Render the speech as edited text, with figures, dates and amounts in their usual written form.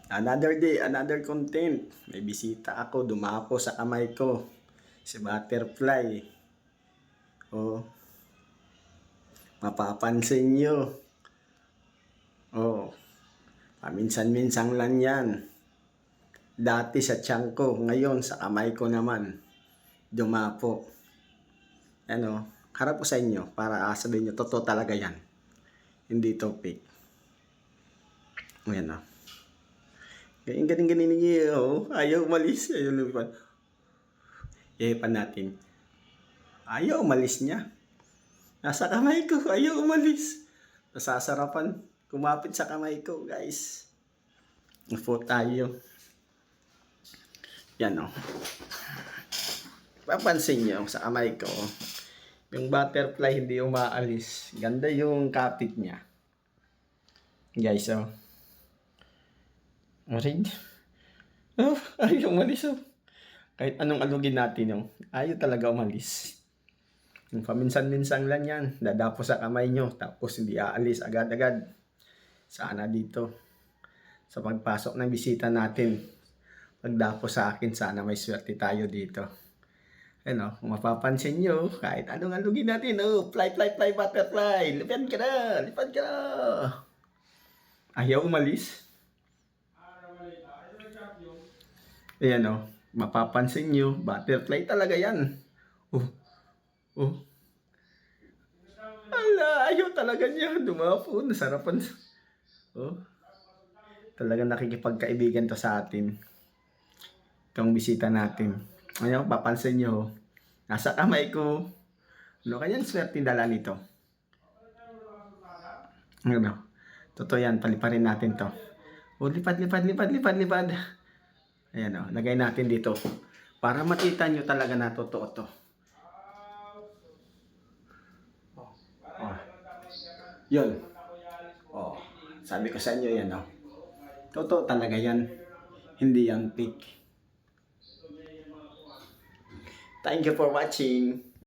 Another day, another content. May bisita ako, dumapo sa kamay ko. Si Butterfly. Oh, mapapansin nyo. Oh, paminsan-minsang lang yan. Dati sa tiyan ko, ngayon sa kamay ko naman. Dumapo. Ano, harap ko sa inyo para sabihin nyo, totoo talaga yan. Hindi topic. Ayan o. Galing-galing niya, oh. Ayaw umalis. Ayaw lumipad. Ihipan natin. Ayaw umalis niya. Nasa kamay ko. Ayaw umalis. Nasasarapan. Kumapit sa kamay ko, guys. Upo tayo. Yan, oh. Papansin niyo sa kamay ko, yung butterfly hindi umaalis. Ganda yung kapit niya. Guys, oh. Alright. Oh, ayaw umalis, oh. Kahit anong alugin natin, oh. Ayaw talaga umalis. Yung paminsan-minsan lang yan. Dadapo sa kamay nyo. Tapos hindi aalis agad-agad. Sana dito. Sa pagpasok ng bisita natin. Pagdapo sa akin, sana may swerte tayo dito. Ano, kung mapapansin nyo, kahit anong alugin natin, oh, fly, fly, fly, butterfly. Lipad ka na, lipad ka na. Ayaw umalis. Ayan, oh, mapapansin nyo, butterfly talaga yan. Oh. Ala, ayaw talaga niya. Dumapo, nasarapan. Oh. Talagang nakikipagkaibigan to sa atin. Itong bisita natin. Ngayon, papansin nyo, nasa kamay ko. Ano kanyang swerte dala nito? Ano? Totoo yan, paliparin natin to. Oh, lipad. Ayan o, lagay natin dito. Para makita nyo talaga na totoo to. Oh. Yun. Oh. Sabi ko sa inyo yan o. Totoo talaga yan. Hindi yan fake. Thank you for watching.